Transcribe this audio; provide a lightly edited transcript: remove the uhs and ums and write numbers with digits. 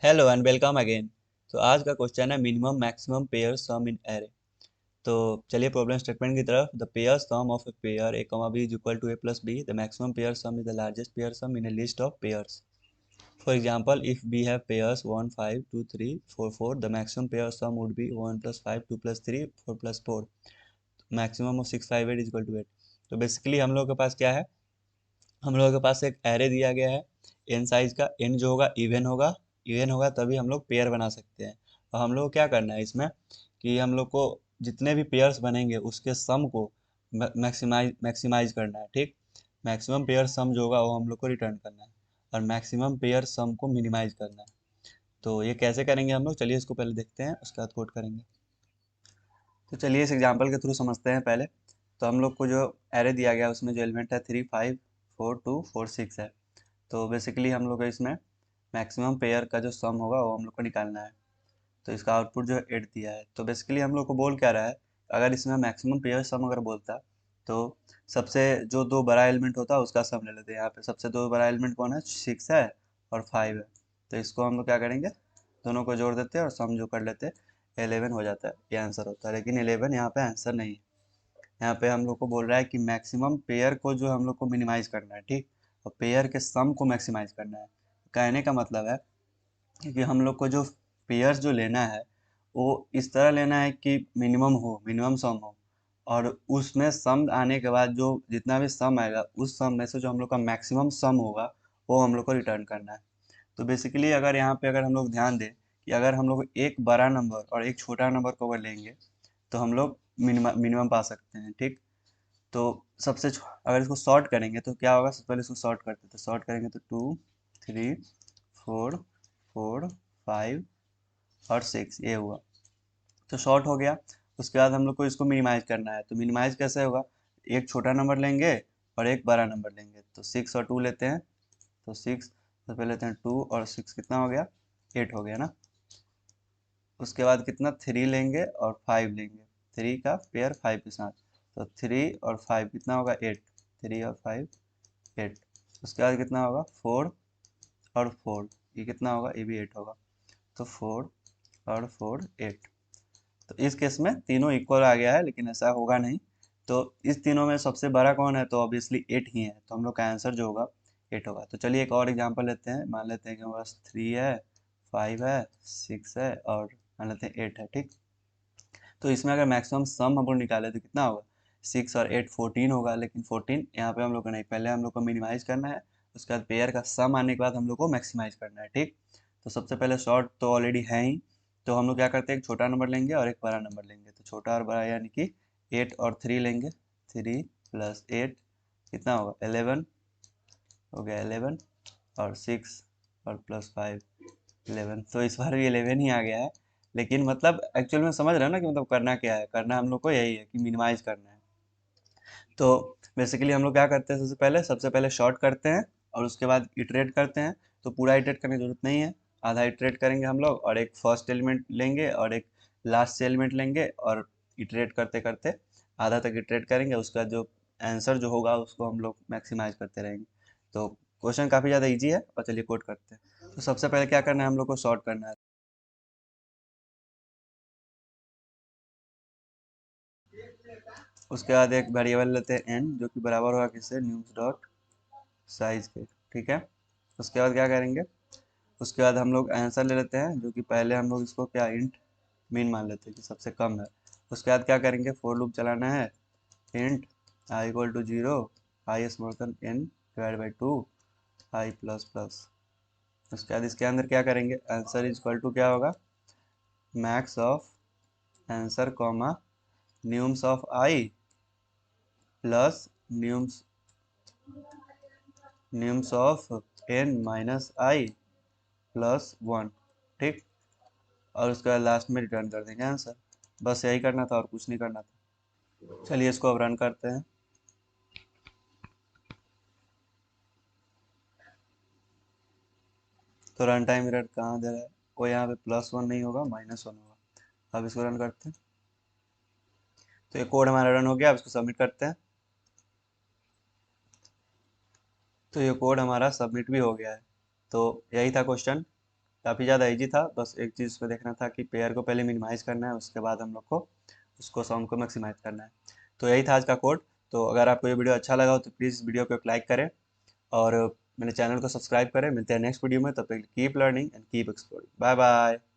Hello and welcome again. तो आज का क्वेश्चन है minimum maximum pair sum in array. तो चलिए प्रॉब्लम स्टेटमेंट की तरफ। The pair sum of a pair a comma b is equal to a plus b. The maximum pair sum is the largest pair sum in a list of pairs. For example, if we have pairs 1 5 2 3 4 4, the maximum pair sum would be 1 plus 5 2 plus 3 4 plus 4, maximum of 6 5 8 is equal to 8। तो basically हम लोगों के पास क्या है, हम लोगों के पास एक एरे दिया गया है एन साइज का। एन जो होगा इवन होगा तभी हम लोग पेयर बना सकते हैं। और हम लोग को क्या करना है इसमें कि हम लोग को जितने भी पेयर्स बनेंगे उसके सम को मैक्सिमाइज करना है। ठीक, मैक्सिमम पेयर सम जो होगा वो हम लोग को रिटर्न करना है और मैक्सिमम पेयर सम को मिनिमाइज करना है। तो ये कैसे करेंगे हम लोग, चलिए इसको पहले देखते हैं, उसके बाद कोड करेंगे। तो चलिए इस एग्जांपल के थ्रू समझते हैं पहले। तो हम लोग को जो एरे दिया गया है उसमें जो एलिमेंट है 3 5 4 2 4 6 है। तो बेसिकली हम लोग को इसमें मैक्सिमम पेयर का जो सम होगा वो हम लोग को निकालना है। तो इसका आउटपुट जो है 8 दिया है। तो बेसिकली हम लोग को बोल क्या रहा है, अगर इसमें मैक्सिमम पेयर सम अगर बोलता तो सबसे जो दो बड़ा एलिमेंट होता है उसका सम ले लेते हैं। यहाँ पे सबसे दो बड़ा एलिमेंट कौन है, 6 है और 5 है। तो इसको हम लोग क्या करेंगे, दोनों को जोड़ देते हैं और सम जो कर लेते हैं, 11 हो जाता है, ये आंसर होता है। लेकिन 11 यहाँ पे आंसर नहीं है। यहाँ पे हम लोग को बोल रहा है कि मैक्सिमम पेयर को जो हम लोग को मिनिमाइज करना है। ठीक, और पेयर के सम को मैक्सिमाइज करना है। कहने का मतलब है कि हम लोग को जो पेयर्स जो लेना है वो इस तरह लेना है कि मिनिमम हो, मिनिमम सम हो, और उसमें सम आने के बाद जो जितना भी सम आएगा उस सम में से जो हम लोग का मैक्सिमम सम होगा वो हम लोग को रिटर्न करना है। तो बेसिकली अगर यहाँ पे अगर हम लोग ध्यान दें कि अगर हम लोग एक बड़ा नंबर और एक छोटा नंबर को अगर लेंगे तो हम लोग मिनिमम पा सकते हैं। ठीक, तो अगर इसको सॉर्ट करेंगे तो क्या होगा, सबसे पहले इसको सॉर्ट करते हैं। तो सॉर्ट करेंगे तो 2 3 4 4 5 और 6 ये हुआ, तो शॉर्ट हो गया। उसके बाद हम लोग को इसको मिनिमाइज करना है। तो मिनिमाइज कैसे होगा, एक छोटा नंबर लेंगे और एक बड़ा नंबर लेंगे। तो 6 और 2 लेते हैं। तो 6 तो पहले लेते हैं 2 और 6 कितना हो गया, 8 हो गया ना। उसके बाद कितना, 3 लेंगे और 5 लेंगे, 3 का पेयर 5 के साथ। तो 3 और 5 कितना होगा, 8। 3 और 5 8। उसके बाद कितना होगा, 4 और 4, ये कितना होगा, ये भी 8 होगा। तो 4 और 4 8। तो इस केस में तीनों इक्वल आ गया है, लेकिन ऐसा होगा नहीं। तो इस तीनों में सबसे बड़ा कौन है, तो ऑब्वियसली 8 ही है। तो हम लोग का आंसर जो होगा 8 होगा। तो चलिए एक और एग्जांपल लेते हैं। मान लेते हैं कि हमारे पास 3 है, 5 है, 6 है और मान लेते हैं 8 है। ठीक, तो इसमें अगर मैक्सिमम सम हम लोग निकाले तो कितना होगा, 6 और 8 14 होगा। लेकिन 14 यहाँ पे हम लोग को नहीं, पहले हम लोग को मिनिमाइज करना है, उसके बाद पेयर का सम आने के बाद हम लोग को मैक्सिमाइज करना है। ठीक, तो सबसे पहले शॉर्ट तो ऑलरेडी है ही। तो हम लोग क्या करते हैं, एक छोटा नंबर लेंगे और एक बड़ा नंबर लेंगे। तो छोटा और बड़ा यानी कि 8 और 3 लेंगे। 3 प्लस 8 कितना होगा, 11 हो गया, 11 और 6 और प्लस 5 11। तो इस बार भी 11 ही आ गया है। लेकिन मतलब एक्चुअल में समझ रहे हो ना कि मतलब करना क्या है, करना हम लोग को यही है कि मिनिमाइज करना है। तो बेसिकली हम लोग क्या करते हैं, सबसे पहले शॉर्ट करते हैं और उसके बाद इटरेट करते हैं। तो पूरा इटरेट करने की जरूरत नहीं है, आधा इटरेट करेंगे हम लोग और एक फर्स्ट एलिमेंट लेंगे और एक लास्ट एलिमेंट लेंगे और इटरेट करते करते आधा तक इटरेट करेंगे। उसका जो आंसर जो होगा उसको हम लोग मैक्सिमाइज करते रहेंगे। तो क्वेश्चन काफ़ी ज़्यादा इजी है और चलिए कोड करते हैं। तो सबसे पहले क्या करना है, हम लोग को शॉर्ट करना है। उसके बाद एक वेरिएबल लेते हैं n, जो कि बराबर होगा किससे, न्यूज डॉट साइज के। ठीक है, उसके बाद क्या करेंगे, उसके बाद हम लोग आंसर ले लेते हैं, जो कि पहले हम लोग इसको क्या, इंट मीन मान लेते हैं कि सबसे कम है। उसके बाद क्या करेंगे, फोर लूप चलाना है। Int i equal to 0, i small than n divide by 2 i plus plus. उसके बाद इसके अंदर क्या करेंगे, आंसर इज इक्वल टू क्या होगा, max of answer comma nums of I plus nums nums of n minus I plus 1। ठीक, और उसके बाद लास्ट में रिटर्न कर देंगे आंसर। बस यही करना था और कुछ नहीं करना था। चलिए इसको अब रन करते हैं। तो रन टाइम एरर कहाँ दे रहा है, वो यहाँ पे +1 नहीं होगा, -1 होगा। अब इसको रन करते हैं। तो ये कोड हमारा रन हो गया। अब इसको सबमिट करते हैं। तो ये कोड हमारा सबमिट भी हो गया है। तो यही था क्वेश्चन। काफ़ी ज़्यादा इजी था, बस एक चीज़ में देखना था कि पेयर को पहले मिनिमाइज़ करना है, उसके बाद हम लोग को उसको सम को मैक्सिमाइज़ करना है। तो यही था आज का कोड। तो अगर आपको ये वीडियो अच्छा लगा हो तो प्लीज़ वीडियो को एक लाइक करें और मेरे चैनल को सब्सक्राइब करें। मिलते हैं नेक्स्ट वीडियो में, तब तक keep learning and keep exploring. Bye bye.